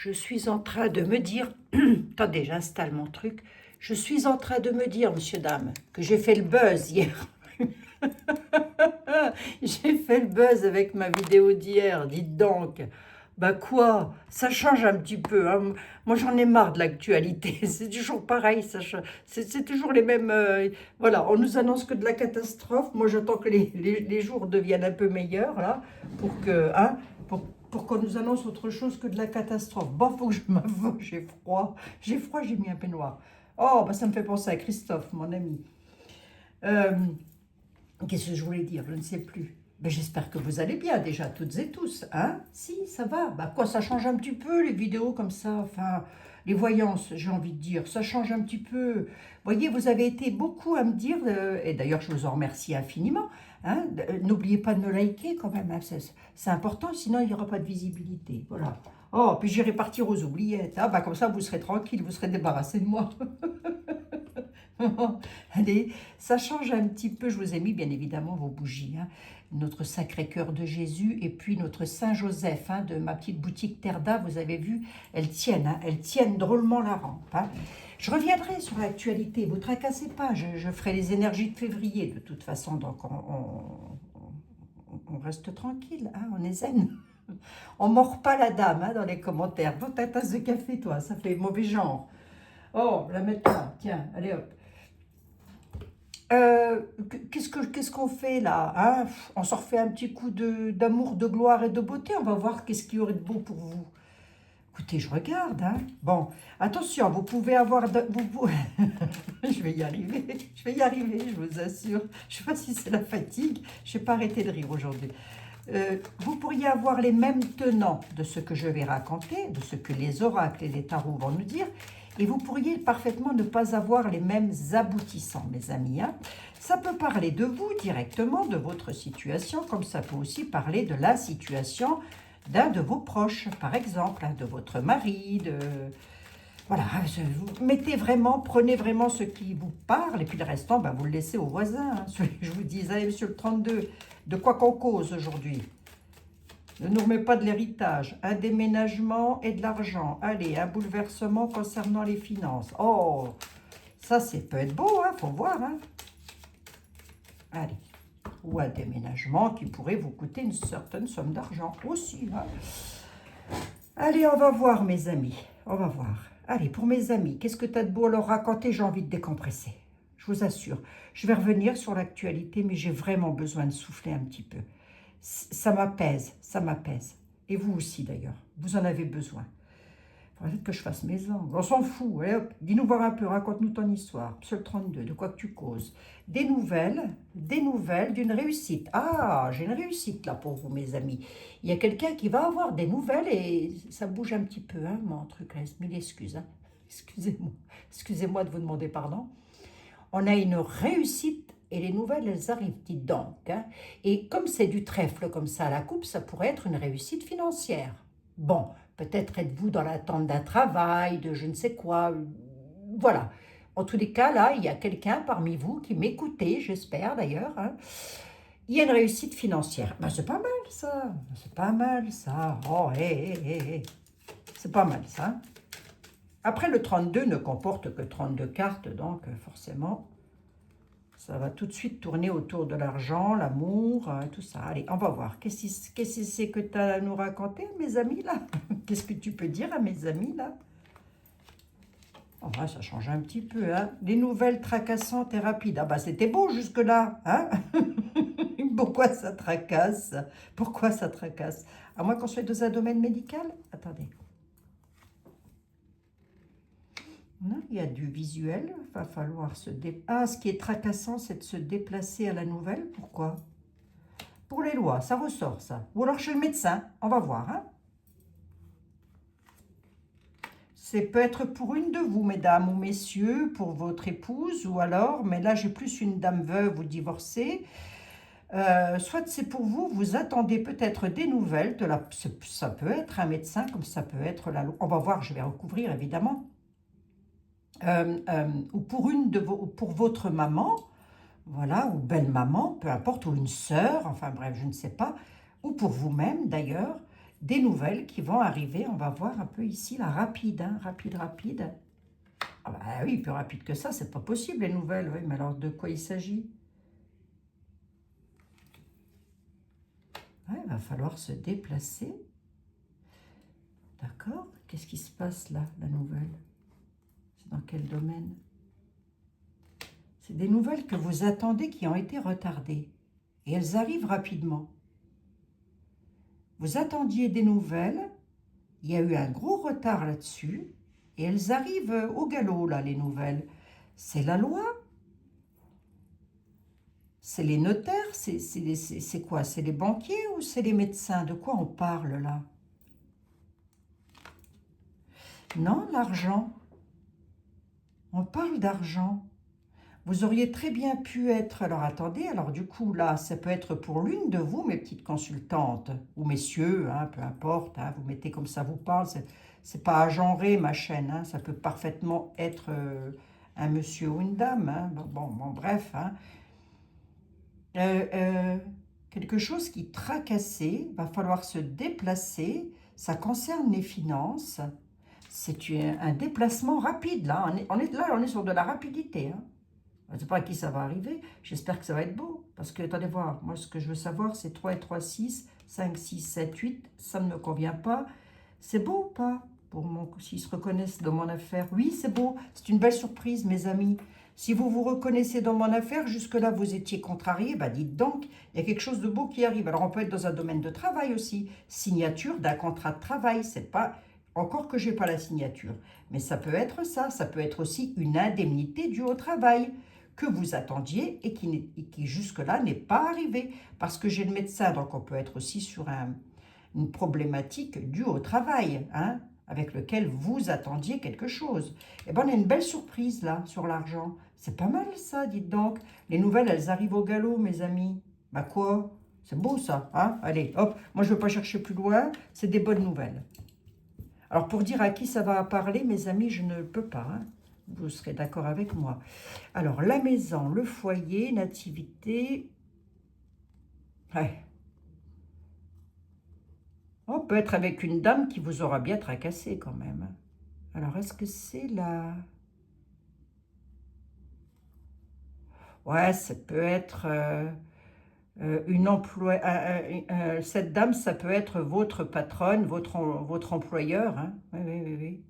Je suis en train de me dire, attendez, j'installe mon truc. Je suis en train de me dire, monsieur, dame, que j'ai fait le buzz hier. J'ai fait le buzz avec ma vidéo d'hier, dites donc. Bah quoi, ça change un petit peu, hein. Moi j'en ai marre de l'actualité, c'est toujours pareil, c'est toujours les mêmes... voilà, on nous annonce que de la catastrophe, moi j'attends que les jours deviennent un peu meilleurs, là, pour que, hein, pour qu'on nous annonce autre chose que de la catastrophe. Bon, faut que je m'avoue, j'ai froid, j'ai mis un peignoir. Oh, bah ça me fait penser à Christophe, mon ami. Euh, Qu'est-ce que je voulais dire? Je ne sais plus. Ben, j'espère que vous allez bien déjà, toutes et tous. Hein? Si, ça va. Bah, quoi, ça change un petit peu, les vidéos comme ça. Enfin, les voyances, j'ai envie de dire. Ça change un petit peu. Vous voyez, vous avez été beaucoup à me dire, et d'ailleurs, je vous en remercie infiniment. Hein, n'oubliez pas de me liker quand même. Hein, c'est important, sinon il n'y aura pas de visibilité. Voilà. Oh, puis j'irai partir aux oubliettes. Ah, bah, comme ça, vous serez tranquille, vous serez débarrassé de moi. Allez, ça change un petit peu. Je vous ai mis bien évidemment vos bougies, hein. Notre Sacré-Cœur de Jésus et puis notre Saint-Joseph, hein, de ma petite boutique Terda. Vous avez vu, elles tiennent, hein, elles tiennent drôlement la rampe. Hein. Je reviendrai sur l'actualité, vous ne tracassez pas. Je ferai les énergies de février de toute façon, donc on reste tranquille, hein, on est zen. On ne mord pas la dame, hein, dans les commentaires. Bois ta tasse de café, toi, ça fait mauvais genre. Oh, la mettre là, tiens, allez hop. Qu'est-ce qu'on fait là, hein? On s'en refait un petit coup d'amour, de gloire et de beauté. On va voir qu'est-ce qu'il y aurait de beau pour vous. Écoutez, je regarde. Hein. Bon, attention, vous pouvez avoir... je vais y arriver, je vous assure. Je ne sais pas si c'est la fatigue. Je n'ai pas arrêté de rire aujourd'hui. Vous pourriez avoir les mêmes tenants de ce que je vais raconter, de ce que les oracles et les tarots vont nous dire, et vous pourriez parfaitement ne pas avoir les mêmes aboutissants, mes amis. Hein. Ça peut parler de vous directement, de votre situation, comme ça peut aussi parler de la situation d'un de vos proches, par exemple, hein, de votre mari, de... Voilà, vous mettez vraiment, prenez vraiment ce qui vous parle, et puis le restant, ben, vous le laissez aux voisins. Hein. Je vous dis, allez, monsieur le 32, de quoi qu'on cause aujourd'hui? Ne nous remets pas de l'héritage, un déménagement et de l'argent. Allez, un bouleversement concernant les finances. Oh, ça, c'est peut être beau, hein, faut voir. Hein. Allez, ou un déménagement qui pourrait vous coûter une certaine somme d'argent aussi. Hein. Allez, on va voir, mes amis, on va voir. Allez, pour mes amis, qu'est-ce que tu as de beau à leur raconter? J'ai envie de décompresser. Je vous assure. Je vais revenir sur l'actualité, mais j'ai vraiment besoin de souffler un petit peu. Ça m'apaise, ça m'apaise. Et vous aussi, d'ailleurs. Vous en avez besoin. Il faudrait que je fasse mes ongles. On s'en fout. Allez, hop. Dis-nous voir un peu, raconte-nous ton histoire. Psaume 32, de quoi que tu causes. Des nouvelles d'une réussite. Ah, j'ai une réussite là pour vous, mes amis. Il y a quelqu'un qui va avoir des nouvelles et ça bouge un petit peu, hein, mon truc là. Mille excuses, hein. Excusez-moi. Excusez-moi de vous demander pardon. On a une réussite et les nouvelles, elles arrivent, dites donc. Hein. Et comme c'est du trèfle comme ça à la coupe, ça pourrait être une réussite financière. Bon, peut-être êtes-vous dans l'attente d'un travail, de je ne sais quoi. Voilà. En tous les cas, là, il y a quelqu'un parmi vous qui m'écoutez, j'espère d'ailleurs. Hein. Il y a une réussite financière. Ben, c'est pas mal ça. C'est pas mal ça. Oh, hé, hé, hé, hé. C'est pas mal ça. Après, le 32 ne comporte que 32 cartes, donc forcément, ça va tout de suite tourner autour de l'argent, l'amour, tout ça. Allez, on va voir. Qu'est-ce que c'est que tu as à nous raconter, mes amis, là? Qu'est-ce que tu peux dire à mes amis, là? Oh, ça change un petit peu, hein? Des nouvelles tracassantes et rapides. Ah bah, c'était beau jusque-là, hein? Pourquoi ça tracasse? Pourquoi ça tracasse? À moins qu'on soit dans un domaine médical? Attendez. Non, il y a du visuel, il va falloir se déplacer. Ah, ce qui est tracassant, c'est de se déplacer à la nouvelle. Pourquoi? Pour les lois, ça ressort ça. Ou alors chez le médecin, on va voir. Hein. C'est peut être pour une de vous, mesdames ou messieurs, pour votre épouse, ou alors, mais là j'ai plus une dame veuve ou divorcée. Soit c'est pour vous, vous attendez peut-être des nouvelles, ça peut être un médecin, comme ça peut être la loi. On va voir, je vais recouvrir évidemment. Ou pour votre maman, voilà, ou belle-maman, peu importe, ou une sœur, enfin bref, je ne sais pas, ou pour vous-même d'ailleurs, des nouvelles qui vont arriver. On va voir un peu ici, la rapide, hein, rapide. Ah bah oui, plus rapide que ça, c'est pas possible les nouvelles. Oui, mais alors de quoi il s'agit? Ouais, il va falloir se déplacer. D'accord? Qu'est-ce qui se passe là, la nouvelle? C'est dans quel domaine? C'est des nouvelles que vous attendez qui ont été retardées. Et elles arrivent rapidement. Vous attendiez des nouvelles, il y a eu un gros retard là-dessus, et elles arrivent au galop, là, les nouvelles. C'est la loi, c'est les notaires, c'est quoi? C'est les banquiers ou c'est les médecins? De quoi on parle, là? Non, l'argent. On parle d'argent. Vous auriez très bien pu être... Alors, attendez, alors du coup, là, ça peut être pour l'une de vous, mes petites consultantes, ou messieurs, hein, peu importe, hein, vous mettez comme ça vous parle, c'est pas agenré, ma chaîne, hein, ça peut parfaitement être un monsieur ou une dame, hein, bon, bref, hein. Quelque chose qui tracassait, va falloir se déplacer, ça concerne les finances, c'est un déplacement rapide, là, on est sur de la rapidité, hein. Je ne sais pas à qui ça va arriver. J'espère que ça va être beau. Parce que, attendez voir, moi, ce que je veux savoir, c'est 3 et 3, 6, 5, 6, 7, 8. Ça ne me convient pas. C'est beau ou pas? S'ils se reconnaissent dans mon affaire. Oui, c'est beau. C'est une belle surprise, mes amis. Si vous vous reconnaissez dans mon affaire, jusque-là, vous étiez contrarié, bah dites donc, il y a quelque chose de beau qui arrive. Alors, on peut être dans un domaine de travail aussi. Signature d'un contrat de travail. C'est pas... Encore que je n'ai pas la signature. Mais ça peut être ça. Ça peut être aussi une indemnité due au travail que vous attendiez et qui jusque-là n'est pas arrivé. Parce que j'ai le médecin, donc on peut être aussi sur une problématique due au travail, hein, avec lequel vous attendiez quelque chose. Et bien, on a une belle surprise là, sur l'argent. C'est pas mal ça, dites donc. Les nouvelles, elles arrivent au galop, mes amis. Bah quoi? C'est beau ça, hein? Allez, hop, moi je ne veux pas chercher plus loin, c'est des bonnes nouvelles. Alors pour dire à qui ça va parler, mes amis, je ne peux pas, hein. Vous serez d'accord avec moi. Alors, la maison, le foyer, nativité. Ouais. On peut être avec une dame qui vous aura bien tracassé quand même. Alors, est-ce que c'est la... Ouais, ça peut être une employée. Cette dame, ça peut être votre patronne, votre employeur, hein. Oui.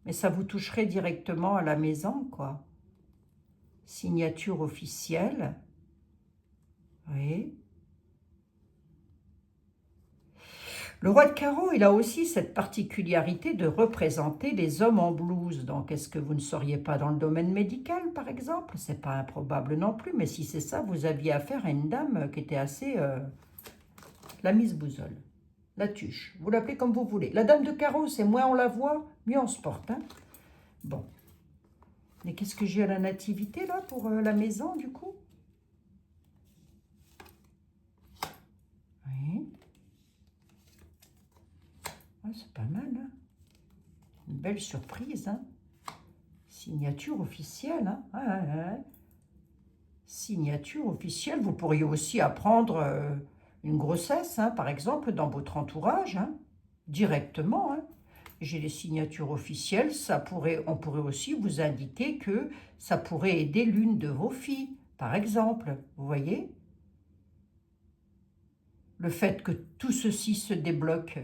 Mais ça vous toucherait directement à la maison, quoi. Signature officielle. Oui. Le roi de carreau, il a aussi cette particularité de représenter les hommes en blouse. Donc, est-ce que vous ne seriez pas dans le domaine médical, par exemple? C'est pas improbable non plus, mais si c'est ça, vous aviez affaire à une dame qui était assez... la Miss Bouzole, la tuche, vous l'appelez comme vous voulez. La dame de carreau, c'est moins on la voit, mieux on se porte, hein. Bon. Mais qu'est-ce que j'ai à la nativité, là, pour la maison, du coup? Oui. Ah, c'est pas mal, hein. Une belle surprise, hein. Signature officielle, hein. Ouais. Signature officielle, vous pourriez aussi apprendre une grossesse, hein, par exemple, dans votre entourage, hein, directement, hein. J'ai les signatures officielles, on pourrait aussi vous indiquer que ça pourrait aider l'une de vos filles, par exemple, vous voyez? Le fait que tout ceci se débloque.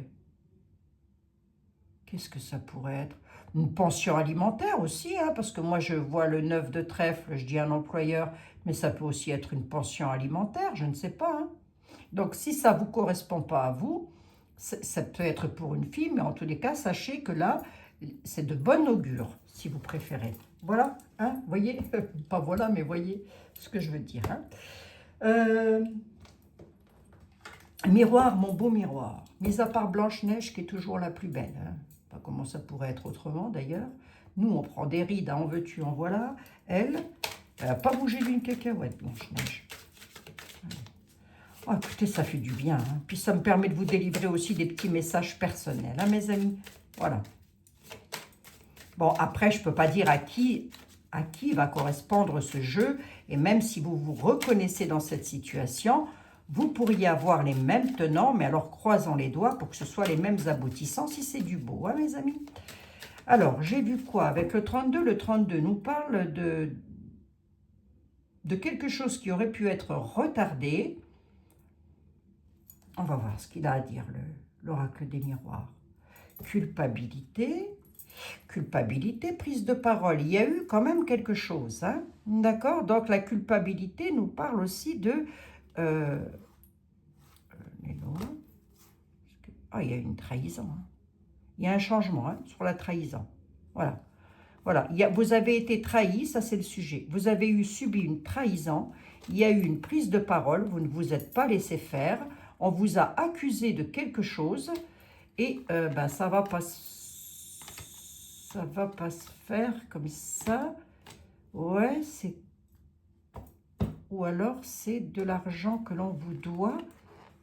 Qu'est-ce que ça pourrait être? Une pension alimentaire aussi, hein, parce que moi je vois le 9 de trèfle, je dis un employeur, mais ça peut aussi être une pension alimentaire, je ne sais pas, hein. Donc si ça ne vous correspond pas à vous, ça peut être pour une fille, mais en tous les cas, sachez que là, c'est de bon augure, si vous préférez. Voilà, hein, voyez, pas voilà, mais voyez ce que je veux dire, hein. Miroir, mon beau miroir, mis à part Blanche-Neige qui est toujours la plus belle, hein. Pas comment ça pourrait être autrement d'ailleurs. Nous, on prend des rides, hein, en veux-tu, en voilà. Elle n'a pas bougé d'une cacahuète, Blanche-Neige. Oh, écoutez, ça fait du bien, hein. Puis ça me permet de vous délivrer aussi des petits messages personnels, hein, mes amis. Voilà. Bon, après, je ne peux pas dire à qui va correspondre ce jeu. Et même si vous vous reconnaissez dans cette situation, Vous pourriez avoir les mêmes tenants, mais alors croisons les doigts pour que ce soit les mêmes aboutissants, si c'est du beau, hein, mes amis. Alors, j'ai vu quoi? Avec le 32 nous parle de quelque chose qui aurait pu être retardé. On va voir ce qu'il a à dire, l'oracle des miroirs. Culpabilité, prise de parole. Il y a eu quand même quelque chose, hein? D'accord? Donc, la culpabilité nous parle aussi de... il y a une trahison. Hein. Il y a un changement, hein, sur la trahison. Voilà. Voilà. Vous avez été trahi, ça c'est le sujet. Vous avez subi une trahison. Il y a eu une prise de parole. Vous ne vous êtes pas laissé faire. On vous a accusé de quelque chose. Et ça va pas se faire comme ça. Ouais, c'est... Ou alors c'est de l'argent que l'on vous doit.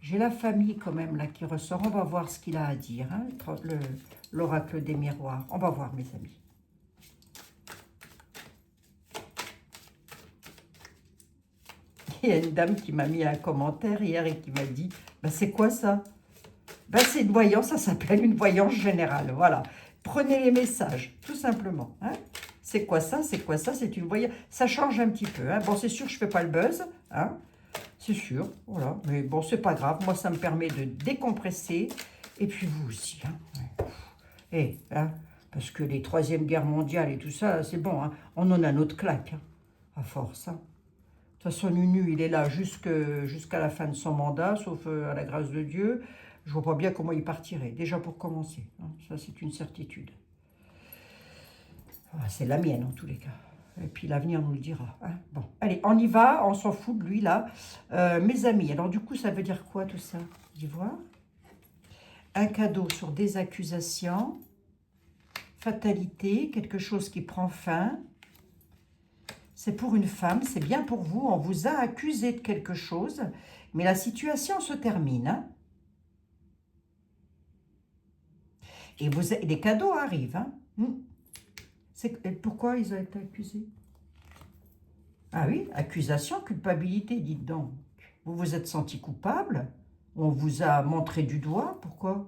J'ai la famille quand même là qui ressort. On va voir ce qu'il a à dire, hein, l'oracle des miroirs. On va voir, mes amis. Il y a une dame qui m'a mis un commentaire hier et qui m'a dit c'est quoi ça? C'est une voyance, ça s'appelle une voyance générale. Voilà. Prenez les messages, tout simplement. Hein. C'est quoi ça? C'est quoi ça? C'est une voyance. Ça change un petit peu. Hein. Bon, c'est sûr, je ne fais pas le buzz. Hein. C'est sûr, voilà. Mais bon, c'est pas grave. Moi, ça me permet de décompresser. Et puis vous aussi. Hein. Et, hein, parce que les 3e guerres mondiales et tout ça, c'est bon. Hein. On en a notre claque, hein, à force. Hein. De toute façon, Nunu, il est là jusqu'à la fin de son mandat, sauf à la grâce de Dieu. Je vois pas bien comment il partirait, déjà pour commencer. Hein. Ça, c'est une certitude. C'est la mienne, en tous les cas. Et puis l'avenir nous le dira. Hein. Bon, allez, on y va, on s'en fout de lui, là. Mes amis, alors du coup, ça veut dire quoi, tout ça? D'y voir. Un cadeau sur des accusations. Fatalité, quelque chose qui prend fin. C'est pour une femme, c'est bien pour vous. On vous a accusé de quelque chose, mais la situation se termine. Hein. Et les cadeaux arrivent. Hein. Pourquoi ils ont été accusés? Ah oui, accusation, culpabilité, dites donc. Vous vous êtes senti coupable? On vous a montré du doigt? Pourquoi?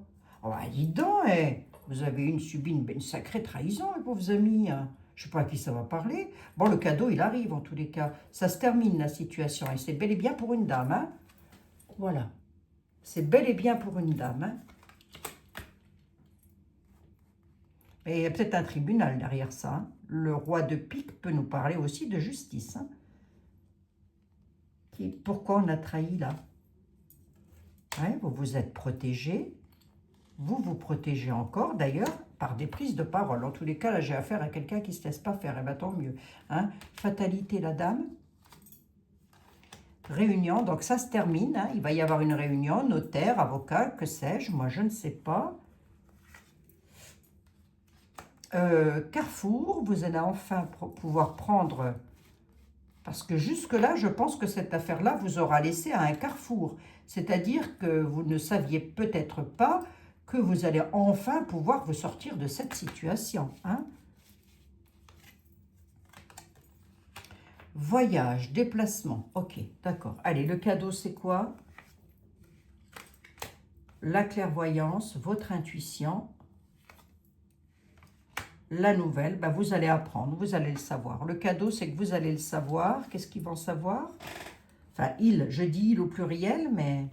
Dites donc, vous avez subi une sacrée trahison, pour vos amis. Hein. Je ne sais pas à qui ça va parler. Bon, le cadeau, il arrive en tous les cas. Ça se termine, la situation. Et c'est bel et bien pour une dame. Hein. Voilà. C'est bel et bien pour une dame. Hein. Et il y a peut-être un tribunal derrière ça. Hein. Le roi de pique peut nous parler aussi de justice. Hein. Pourquoi on a trahi là? Ouais, vous vous êtes protégé. Vous vous protégez encore, d'ailleurs, par des prises de parole. En tous les cas, là, j'ai affaire à quelqu'un qui ne se laisse pas faire. Eh bien, tant mieux. Hein. Fatalité, la dame. Réunion, donc ça se termine. Hein. Il va y avoir une réunion, notaire, avocat, que sais-je. Moi, je ne sais pas. Carrefour, vous allez enfin pouvoir prendre... Parce que jusque-là, je pense que cette affaire-là vous aura laissé à un carrefour. C'est-à-dire que vous ne saviez peut-être pas que vous allez enfin pouvoir vous sortir de cette situation. Hein? Voyage, déplacement. Ok, d'accord. Allez, le cadeau, c'est quoi? La clairvoyance, votre intuition. La nouvelle, vous allez apprendre, vous allez le savoir. Le cadeau, c'est que vous allez le savoir. Qu'est-ce qu'ils vont savoir? Enfin, il, je dis il au pluriel, mais...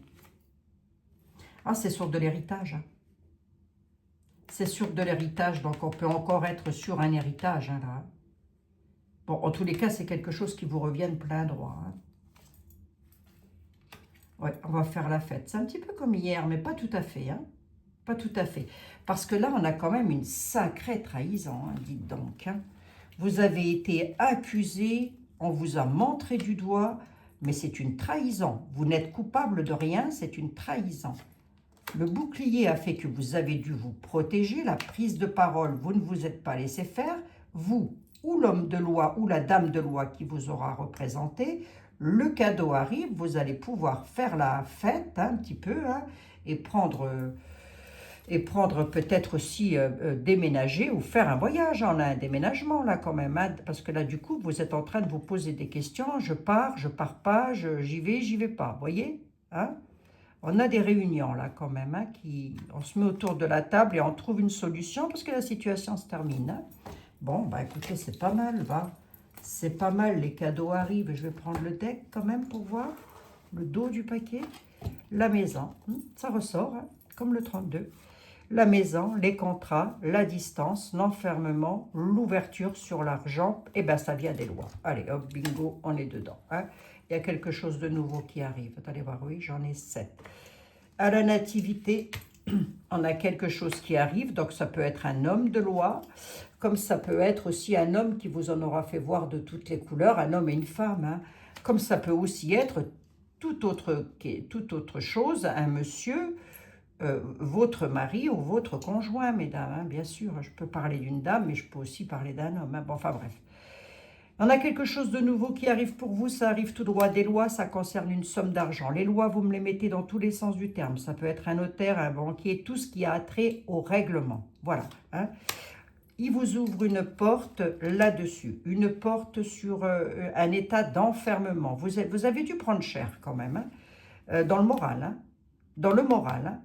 Ah, c'est sur de l'héritage. Hein. C'est sur de l'héritage, donc on peut encore être sur un héritage, hein, là. Bon, en tous les cas, c'est quelque chose qui vous revient de plein droit. Hein. Ouais, on va faire la fête. C'est un petit peu comme hier, mais pas tout à fait, hein. Pas tout à fait. Parce que là, on a quand même une sacrée trahison, hein, dites donc. Hein. Vous avez été accusé, on vous a montré du doigt, mais c'est une trahison. Vous n'êtes coupable de rien, c'est une trahison. Le bouclier a fait que vous avez dû vous protéger. La prise de parole, vous ne vous êtes pas laissé faire. Vous, ou l'homme de loi, ou la dame de loi qui vous aura représenté, le cadeau arrive, vous allez pouvoir faire la fête, hein, un petit peu, hein, et prendre peut-être aussi déménager ou faire un voyage. On a un déménagement là quand même, hein, parce que là du coup vous êtes en train de vous poser des questions. Je pars pas, j'y vais pas, voyez? Hein? On a des réunions là quand même, hein, on se met autour de la table et on trouve une solution parce que la situation se termine. Hein. Bon, bah écoutez, c'est pas mal, va. C'est pas mal, les cadeaux arrivent. Je vais prendre le deck quand même pour voir le dos du paquet. La maison, ça ressort, hein, comme le 32. La maison, les contrats, la distance, l'enfermement, l'ouverture sur l'argent, et ben ça vient des lois. Allez, hop, bingo, on est dedans. Hein. Il y a quelque chose de nouveau qui arrive. Allez voir, oui, j'en ai 7. À la nativité, on a quelque chose qui arrive, donc ça peut être un homme de loi, comme ça peut être aussi un homme qui vous en aura fait voir de toutes les couleurs, un homme et une femme, hein. Comme ça peut aussi être toute autre chose, un monsieur, votre mari ou votre conjoint, mesdames, hein, bien sûr. Je peux parler d'une dame, mais je peux aussi parler d'un homme. Hein. Bon, enfin bref. On a quelque chose de nouveau qui arrive pour vous, ça arrive tout droit des lois, ça concerne une somme d'argent. Les lois, vous me les mettez dans tous les sens du terme. Ça peut être un notaire, un banquier, tout ce qui a trait au règlement. Voilà. Hein. Il vous ouvre une porte là-dessus, une porte sur un état d'enfermement. Vous avez dû prendre cher quand même, hein, dans le moral. Hein. Dans le moral. Hein.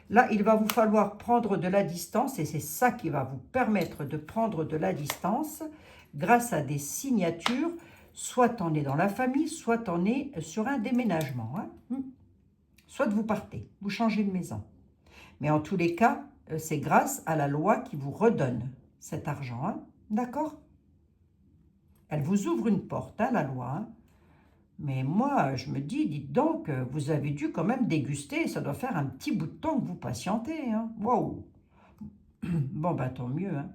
Là, il va vous falloir prendre de la distance et c'est ça qui va vous permettre de prendre de la distance grâce à des signatures, soit on est dans la famille, soit on est sur un déménagement. Hein. Soit vous partez, vous changez de maison. Mais en tous les cas, c'est grâce à la loi qui vous redonne cet argent. Hein. D'accord? Elle vous ouvre une porte, hein, la loi. Hein. Mais moi, je me dis, dites donc, vous avez dû quand même déguster, ça doit faire un petit bout de temps que vous patientez. Hein. Waouh! Bon, ben tant mieux. Hein.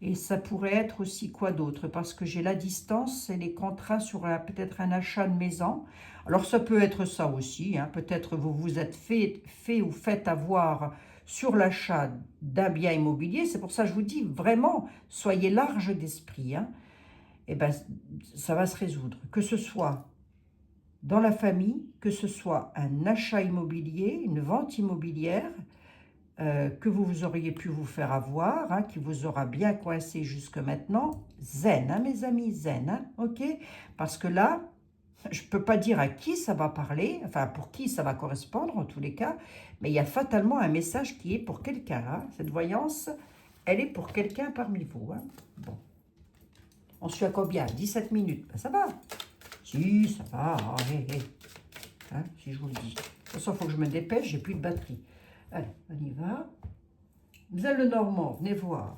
Et ça pourrait être aussi quoi d'autre? Parce que j'ai la distance et les contrats sur peut-être un achat de maison. Alors ça peut être ça aussi. Hein. Peut-être vous vous êtes fait ou fait avoir sur l'achat d'un bien immobilier. C'est pour ça que je vous dis vraiment, soyez large d'esprit. Hein. Et ben, ça va se résoudre. Que ce soit dans la famille, que ce soit un achat immobilier, une vente immobilière, que vous auriez pu vous faire avoir, hein, qui vous aura bien coincé jusque maintenant, zen, hein, mes amis, zen, hein, ok? Parce que là, je ne peux pas dire à qui ça va parler, enfin pour qui ça va correspondre en tous les cas, mais il y a fatalement un message qui est pour quelqu'un. Hein. Cette voyance, elle est pour quelqu'un parmi vous. Hein. Bon. On suit à combien? 17 minutes. Ben, ça va. Si, ça va. Oh, hey, hey. Hein, si je vous le dis. De toute façon, il faut que je me dépêche, j'ai plus de batterie. Allez, on y va. Vous êtes le Normand, venez voir.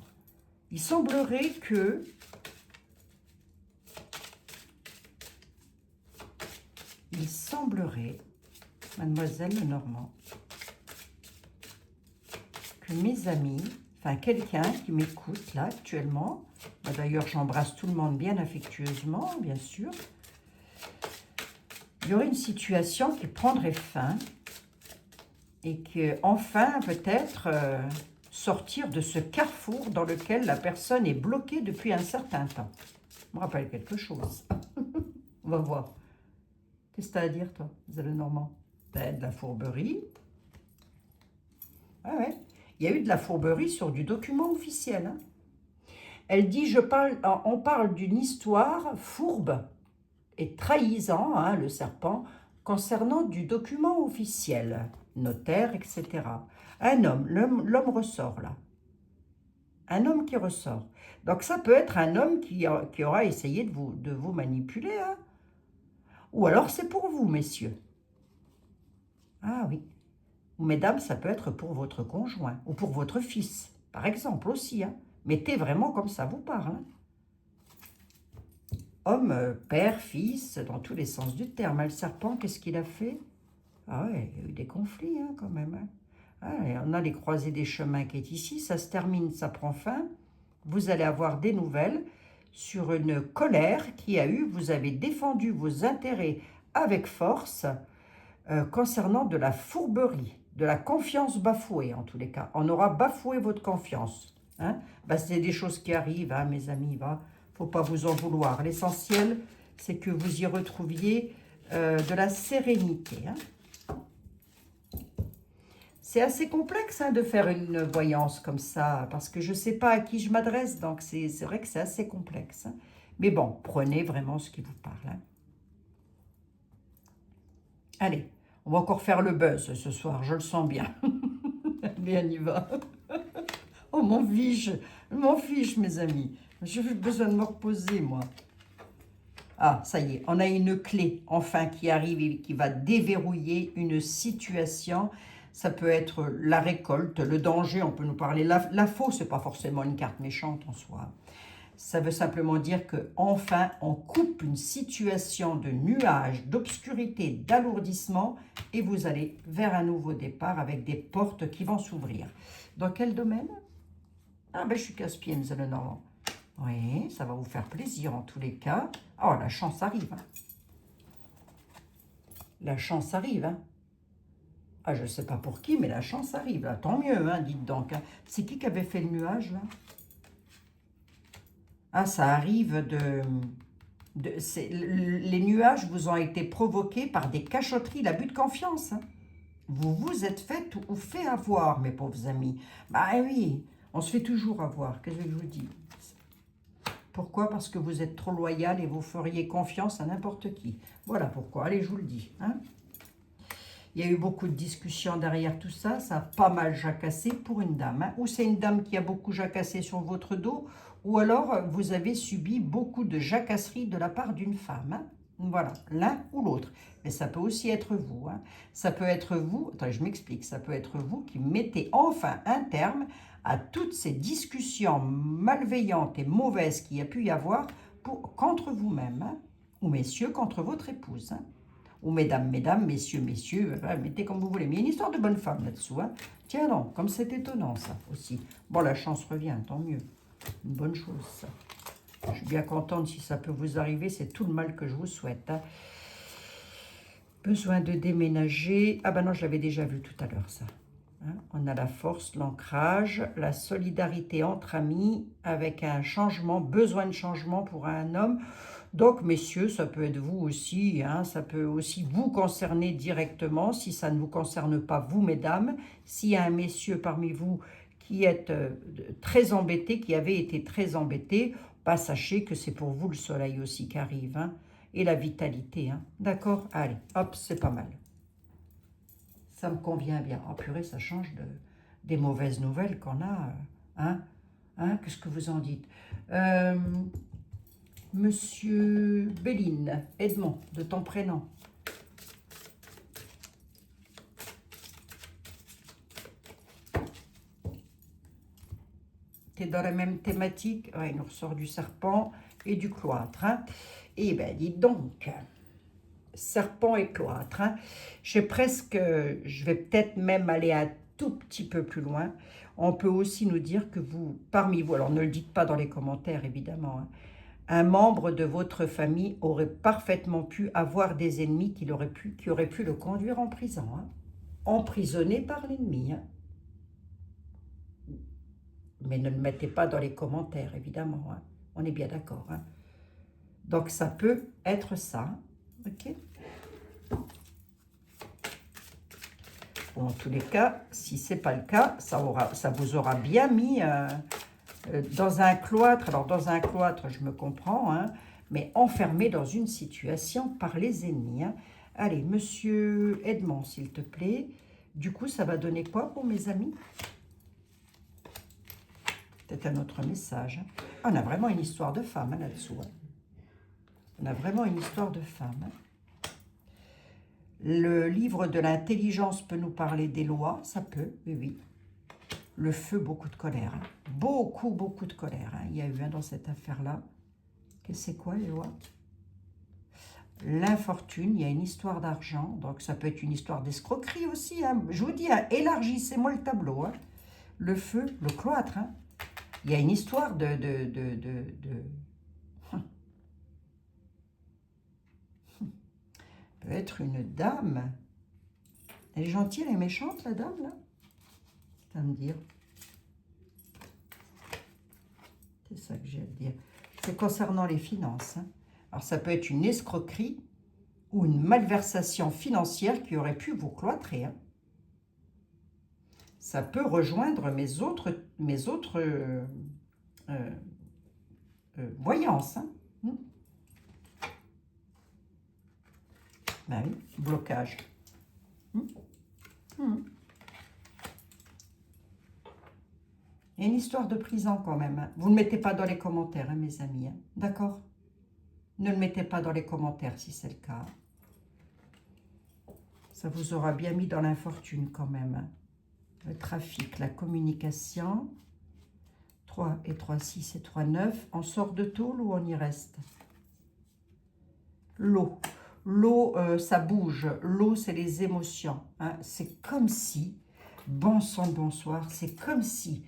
Il semblerait que... Il semblerait, mademoiselle le Normand, que mes amis, enfin quelqu'un qui m'écoute là actuellement, d'ailleurs j'embrasse tout le monde bien affectueusement, bien sûr, il y aurait une situation qui prendrait fin et que enfin peut-être sortir de ce carrefour dans lequel la personne est bloquée depuis un certain temps. Ça me rappelle quelque chose. On va voir. Qu'est-ce que tu as à dire, toi, vous êtes le Normand? Ben, de la fourberie. Ah ouais. Il y a eu de la fourberie sur du document officiel. Hein. Elle dit, on parle d'une histoire fourbe et trahissant, hein, le serpent, concernant du document officiel, notaire, etc. Un homme, l'homme ressort là. Un homme qui ressort. Donc ça peut être un homme qui aura essayé de vous manipuler. Hein. Ou alors c'est pour vous, messieurs. Ah oui. Ou mesdames, ça peut être pour votre conjoint ou pour votre fils, par exemple aussi. Hein. Mettez vraiment comme ça vous parle. Hein. Homme, père, fils, dans tous les sens du terme. Le serpent, qu'est-ce qu'il a fait? Ah ouais, il y a eu des conflits hein, quand même. Hein. Ah, et on a les croisées des chemins qui est ici. Ça se termine, ça prend fin. Vous allez avoir des nouvelles sur une colère qui a eu. Vous avez défendu vos intérêts avec force concernant de la fourberie, de la confiance bafouée en tous les cas. On aura bafoué votre confiance. Hein. Ben, c'est des choses qui arrivent, hein, mes amis. Il ne faut pas vous en vouloir. L'essentiel, c'est que vous y retrouviez de la sérénité. Hein. C'est assez complexe hein, de faire une voyance comme ça, parce que je ne sais pas à qui je m'adresse, donc c'est vrai que c'est assez complexe. Hein. Mais bon, prenez vraiment ce qui vous parle. Hein. Allez, On va encore faire le buzz ce soir, je le sens bien. Allez, on y va. Oh, m'en fiche, mes amis. J'ai besoin de me reposer, moi. Ah, ça y est, on a une clé, enfin, qui arrive et qui va déverrouiller une situation. Ça peut être la récolte, le danger, on peut nous parler. La faux, c'est pas forcément une carte méchante en soi. Ça veut simplement dire que enfin on coupe une situation de nuage, d'obscurité, d'alourdissement et vous allez vers un nouveau départ avec des portes qui vont s'ouvrir. Dans quel domaine? Ah ben je suis casse-pied, M. Lenormand. Oui, ça va vous faire plaisir en tous les cas. Oh, la chance arrive. Hein. La chance arrive. Hein. Ah, je ne sais pas pour qui, mais la chance arrive. Là. Tant mieux, hein, dites donc. Hein. C'est qui avait fait le nuage, là? Ah, ça arrive les nuages vous ont été provoqués par des cachotteries, l'abus de confiance. Hein. Vous vous êtes fait ou fait avoir, mes pauvres amis. Bah oui, on se fait toujours avoir, qu'est-ce que je vous dis? Pourquoi? Parce que vous êtes trop loyal et vous feriez confiance à n'importe qui. Voilà pourquoi, allez, je vous le dis. Hein. Il y a eu beaucoup de discussions derrière tout ça, ça a pas mal jacassé pour une dame. Hein. Ou c'est une dame qui a beaucoup jacassé sur votre dos, ou alors vous avez subi beaucoup de jacasseries de la part d'une femme. Hein. Voilà, l'un ou l'autre. Mais ça peut aussi être vous. Hein. Ça peut être vous, attends, je m'explique, ça peut être vous qui mettez enfin un terme à toutes ces discussions malveillantes et mauvaises qu'il y a pu y avoir contre vous-même. Hein. Ou messieurs, contre votre épouse. Hein. Ou mesdames, mesdames, messieurs, messieurs, mettez comme vous voulez. Mais il y a une histoire de bonne femme là-dessous. Hein. Tiens non, comme c'est étonnant ça aussi. Bon, la chance revient, tant mieux. Une bonne chose ça. Je suis bien contente si ça peut vous arriver, c'est tout le mal que je vous souhaite. Hein. Besoin de déménager. Ah ben non, je l'avais déjà vu tout à l'heure ça. Hein. On a la force, l'ancrage, la solidarité entre amis avec un changement, besoin de changement pour un homme. Donc, messieurs, ça peut être vous aussi, hein, ça peut aussi vous concerner directement, si ça ne vous concerne pas vous, mesdames. S'il y a un messieurs parmi vous qui est très embêté, qui avait été très embêté, bah, sachez que c'est pour vous le soleil aussi qui arrive, hein, et la vitalité. Hein. D'accord? Allez, hop, c'est pas mal. Ça me convient bien. Oh purée, ça change des mauvaises nouvelles qu'on a. Hein? Hein? Qu'est-ce que vous en dites? Monsieur Béline, Edmond, de ton prénom. Tu es dans la même thématique. Ouais, il nous ressort du serpent et du cloître. Hein. Eh bien, dites donc, serpent et cloître. Hein. Je vais peut-être même aller un tout petit peu plus loin. On peut aussi nous dire que vous, parmi vous, alors ne le dites pas dans les commentaires évidemment, hein, un membre de votre famille aurait parfaitement pu avoir des ennemis qui auraient pu le conduire en prison. Hein. Emprisonné par l'ennemi. Hein. Mais ne le mettez pas dans les commentaires, évidemment. Hein. On est bien d'accord. Hein. Donc, ça peut être ça. OK? Bon, en tous les cas, si ce n'est pas le cas, ça vous aura bien mis dans un cloître. Alors, dans un cloître, je me comprends, hein, mais enfermé dans une situation par les ennemis. Hein. Allez, monsieur Edmond, s'il te plaît. Du coup, ça va donner quoi pour mes amis? Peut-être un autre message. Hein. Ah, on a vraiment une histoire de femme hein, là-dessous. Hein. On a vraiment une histoire de femme. Hein. Le livre de l'intelligence peut nous parler des lois, ça peut, oui, oui. Le feu, beaucoup de colère. Hein. Beaucoup, beaucoup de colère. Hein. Il y a eu un dans cette affaire-là. Qu'est-ce que c'est quoi les lois? L'infortune, il y a une histoire d'argent, donc ça peut être une histoire d'escroquerie aussi. Hein. Je vous dis, hein, élargissez-moi le tableau. Hein. Le feu, le cloître. Hein. Il y a une histoire de peut être une dame. Elle est gentille, elle est méchante, la dame, là? C'est à me dire. C'est ça que j'ai à dire. C'est concernant les finances. Hein. Alors, ça peut être une escroquerie ou une malversation financière qui aurait pu vous cloîtrer. Hein. Ça peut rejoindre mes autres voyances. Hein. Ben oui, blocage. Hum, hum. Il y a une histoire de prison quand même. Hein. Vous ne mettez pas dans les commentaires, hein, mes amis. Hein. D'accord? Ne le mettez pas dans les commentaires si c'est le cas. Ça vous aura bien mis dans l'infortune quand même. Hein. Le trafic, la communication. 3 et 3, 6 et 3, 9. On sort de tôle ou on y reste? L'eau. L'eau, ça bouge. L'eau, c'est les émotions. Hein. C'est comme si, bon sang, bonsoir, c'est comme si...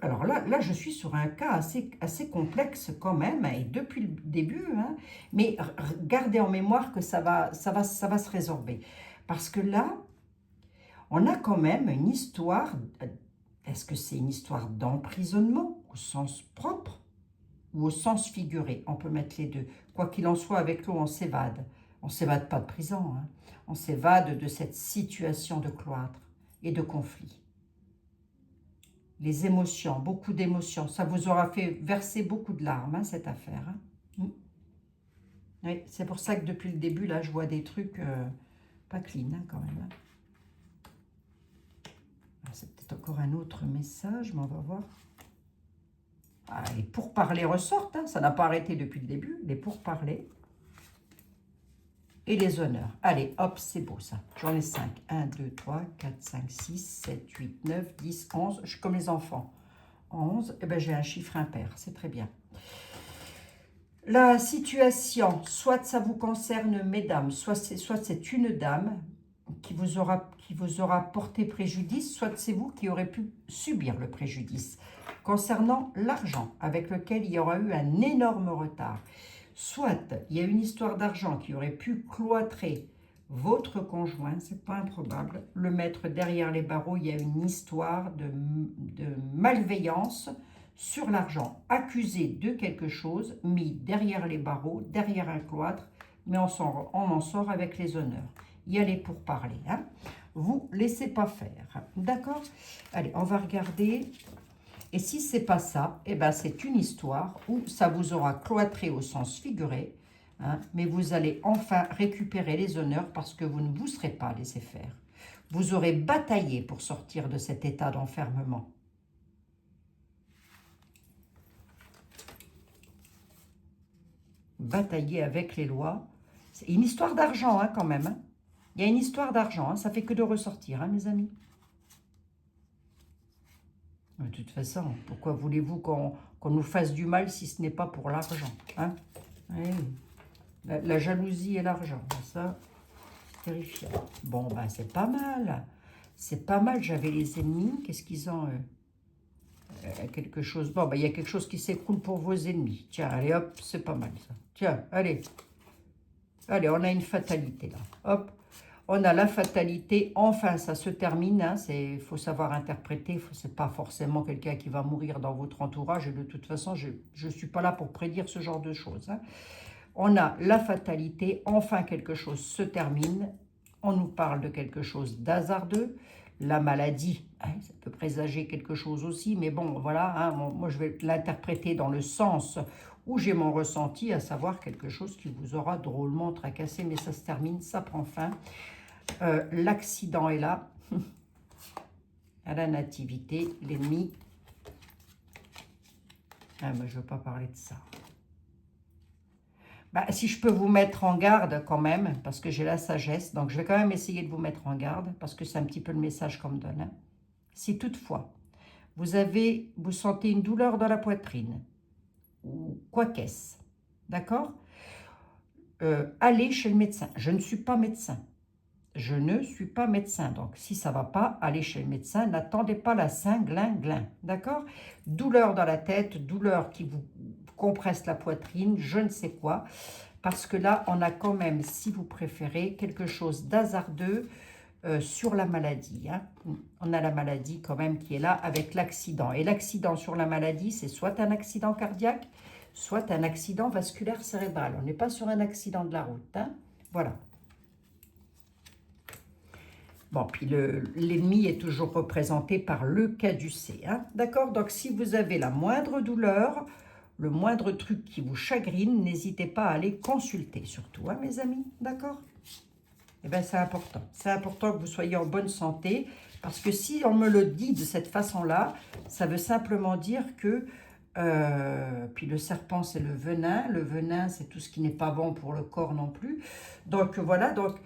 alors là, je suis sur un cas assez complexe quand même, hein, et depuis le début, hein, mais gardez en mémoire que ça va se résorber. Parce que là, on a quand même une histoire... Est-ce que c'est une histoire d'emprisonnement au sens propre ou au sens figuré? On peut mettre les deux. Quoi qu'il en soit, avec l'eau, on s'évade. On ne s'évade pas de prison. Hein. On s'évade de cette situation de cloître et de conflit. Les émotions, beaucoup d'émotions. Ça vous aura fait verser beaucoup de larmes, hein, cette affaire. Hein. Oui, c'est pour ça que depuis le début, là, je vois des trucs pas clean, hein, quand même. Hein. C'est peut-être encore un autre message, mais on va voir. Ah, les pourparlers ressortent, hein, ça n'a pas arrêté depuis le début, les pourparlers. Et les honneurs. Allez, hop, c'est beau ça. J'en ai 5. 1, 2, 3, 4, 5, 6, 7, 8, 9, 10, 11. Je suis comme les enfants. 11, eh ben, j'ai un chiffre impair, c'est très bien. La situation, soit ça vous concerne, mesdames, soit c'est une dame qui vous aura porté préjudice, soit c'est vous qui aurez pu subir le préjudice. Concernant l'argent, avec lequel il y aura eu un énorme retard. Soit il y a une histoire d'argent qui aurait pu cloîtrer votre conjoint, c'est pas improbable. Le mettre derrière les barreaux, il y a une histoire de malveillance sur l'argent, accusé de quelque chose, mis derrière les barreaux, derrière un cloître, mais on en sort avec les honneurs. Y aller pour parler. Hein. Vous laissez pas faire. D'accord? Allez, on va regarder. Et si c'est pas ça, eh ben c'est une histoire où ça vous aura cloîtré au sens figuré, hein, mais vous allez enfin récupérer les honneurs parce que vous ne vous serez pas laissé faire. Vous aurez bataillé pour sortir de cet état d'enfermement. Batailler avec les lois. C'est une histoire d'argent, hein, quand même. Hein. Il y a une histoire d'argent, hein, ça fait que de ressortir, hein, mes amis. De toute façon, pourquoi voulez-vous qu'on nous fasse du mal si ce n'est pas pour l'argent, hein? Oui. La jalousie et l'argent, ça, c'est terrifiant. Bon, ben, c'est pas mal. C'est pas mal, j'avais les ennemis. Qu'est-ce qu'ils ont quelque chose... Bon, ben, il y a quelque chose qui s'écroule pour vos ennemis. Tiens, allez, hop, c'est pas mal, ça. Tiens, allez. Allez, on a une fatalité, là. Hop. On a la fatalité, enfin ça se termine, hein, faut savoir interpréter, c'est pas forcément quelqu'un qui va mourir dans votre entourage, et de toute façon je ne suis pas là pour prédire ce genre de choses. Hein. On a la fatalité, enfin quelque chose se termine, on nous parle de quelque chose d'hasardeux, la maladie, hein, ça peut présager quelque chose aussi, mais bon voilà, hein, moi je vais l'interpréter dans le sens où j'ai mon ressenti, à savoir quelque chose qui vous aura drôlement tracassé, mais ça se termine, ça prend fin. L'accident est là, à la nativité, l'ennemi. Ah, mais je ne veux pas parler de ça. Bah, si je peux vous mettre en garde quand même, parce que j'ai la sagesse, donc je vais quand même essayer de vous mettre en garde, parce que c'est un petit peu le message qu'on me donne. Hein. Si toutefois, vous sentez une douleur dans la poitrine, ou quoi qu'est-ce, d'accord? Allez chez le médecin. Je ne suis pas médecin. Je ne suis pas médecin, donc si ça ne va pas, allez chez le médecin, n'attendez pas la Saint-Glinglin, d'accord? Douleur dans la tête, douleur qui vous compresse la poitrine, je ne sais quoi, parce que là, on a quand même, si vous préférez, quelque chose d'hasardeux sur la maladie. Hein. On a la maladie quand même qui est là avec l'accident. Et l'accident sur la maladie, c'est soit un accident cardiaque, soit un accident vasculaire cérébral. On n'est pas sur un accident de la route. Hein. Voilà. Bon, puis l'ennemi est toujours représenté par le caducée. Hein. D'accord? Donc, si vous avez la moindre douleur, le moindre truc qui vous chagrine, n'hésitez pas à aller consulter, surtout, hein, mes amis. D'accord? Eh bien, c'est important. C'est important que vous soyez en bonne santé, parce que si on me le dit de cette façon-là, ça veut simplement dire que... puis le serpent, c'est le venin. Le venin, c'est tout ce qui n'est pas bon pour le corps non plus. Donc, voilà. Donc,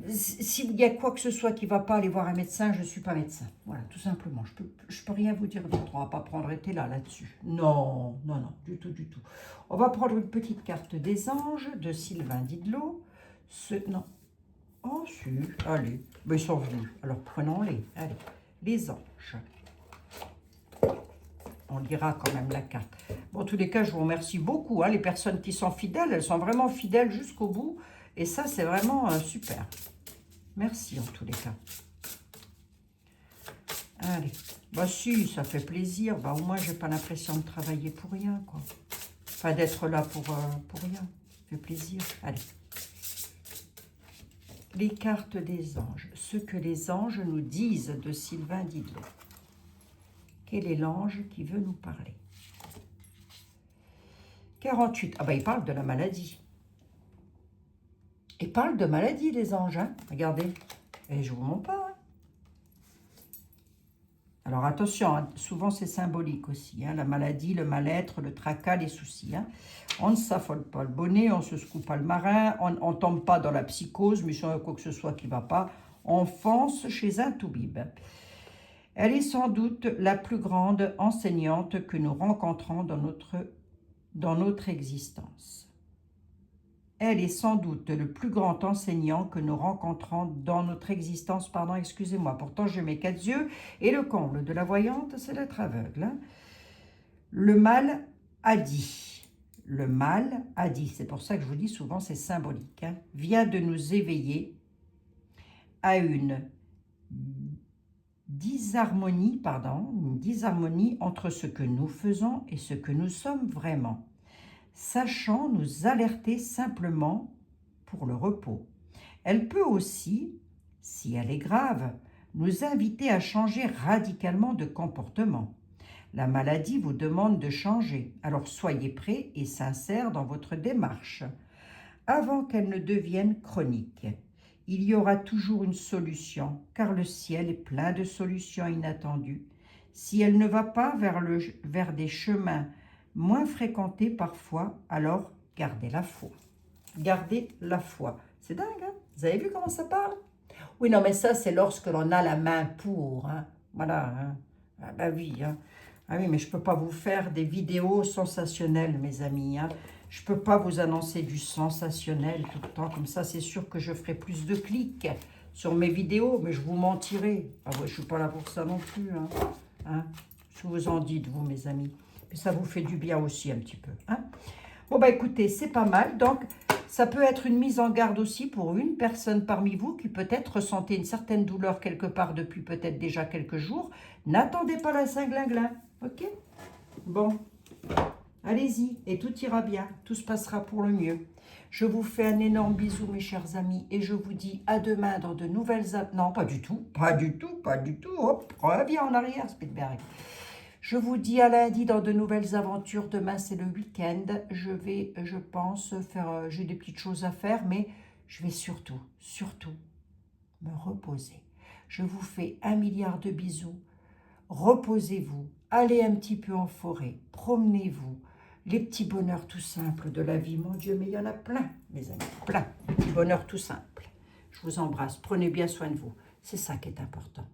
s'il y a quoi que ce soit qui ne va pas, aller voir un médecin, je ne suis pas médecin. Voilà, tout simplement. Je peux rien vous dire d'autre. On ne va pas prendre été là-dessus. Non, non, non, du tout, du tout. On va prendre une petite carte des anges de Sylvain Didlot. Non. Oh, si, allez. Mais ils sont venus. Alors, prenons-les. Allez, les anges. On lira quand même la carte. Bon, en tous les cas, je vous remercie beaucoup. Hein, les personnes qui sont fidèles, elles sont vraiment fidèles jusqu'au bout. Et ça, c'est vraiment super. Merci en tous les cas. Allez. Bah si, ça fait plaisir. Bah au moins, j'ai pas l'impression de travailler pour rien, quoi. Enfin, d'être là pour rien. Ça fait plaisir. Allez. Les cartes des anges. Ce que les anges nous disent de Sylvain Didlot. Quel est l'ange qui veut nous parler? 48. Ah bah, il parle de la maladie. Il parle de maladie, les anges. Hein, regardez. Et je vous mens pas. Hein. Alors, attention. Hein, souvent, c'est symbolique aussi. Hein, la maladie, le mal-être, le tracas, les soucis. Hein. On ne s'affole pas le bonnet, on ne se secoue pas le marin, on ne tombe pas dans la psychose, mais si on a quoi que ce soit qui ne va pas, on fonce chez un toubib. Elle est sans doute la plus grande enseignante que nous rencontrons dans notre existence. Elle est sans doute le plus grand enseignant que nous rencontrons dans notre existence. Pardon, excusez-moi. Pourtant, j'ai mes 4 yeux. Et le comble de la voyante, c'est d'être aveugle. Hein. Le mal a dit. Le mal a dit. C'est pour ça que je vous dis souvent, c'est symbolique. Hein, vient de nous éveiller à une disharmonie entre ce que nous faisons et ce que nous sommes vraiment. Sachant nous alerter simplement pour le repos. Elle peut aussi, si elle est grave, nous inviter à changer radicalement de comportement. La maladie vous demande de changer, alors soyez prêts et sincères dans votre démarche, avant qu'elle ne devienne chronique. Il y aura toujours une solution, car le ciel est plein de solutions inattendues. Si elle ne va pas vers des chemins moins fréquentés parfois, alors gardez la foi. Gardez la foi. C'est dingue, hein? Vous avez vu comment ça parle? Oui, non, mais ça, c'est lorsque l'on a la main pour. Hein? Voilà. Hein? Ah, bah oui. Hein? Ah oui, mais je ne peux pas vous faire des vidéos sensationnelles, mes amis. Hein? Je ne peux pas vous annoncer du sensationnel tout le temps. Comme ça, c'est sûr que je ferai plus de clics sur mes vidéos, mais je vous mentirai. Ah ouais, je ne suis pas là pour ça non plus. Hein? Hein? Ce que vous en dites, vous, mes amis. Mais ça vous fait du bien aussi un petit peu. Hein? Bon, bah écoutez, c'est pas mal. Donc, ça peut être une mise en garde aussi pour une personne parmi vous qui peut-être ressentait une certaine douleur quelque part depuis peut-être déjà quelques jours. N'attendez pas la Saint-Glinglin, ok? Bon, allez-y et tout ira bien. Tout se passera pour le mieux. Je vous fais un énorme bisou, mes chers amis, et je vous dis à demain dans de nouvelles... Non, pas du tout, pas du tout, pas du tout. Hop, reviens en arrière, Spielberg. Je vous dis à lundi dans de nouvelles aventures. Demain, c'est le week-end. Je vais, je pense, faire... j'ai des petites choses à faire, mais je vais surtout me reposer. Je vous fais 1 milliard de bisous. Reposez-vous. Allez un petit peu en forêt. Promenez-vous. Les petits bonheurs tout simples de la vie. Mon Dieu, mais il y en a plein, mes amis. Plein. Les petits bonheurs tout simples. Je vous embrasse. Prenez bien soin de vous. C'est ça qui est important.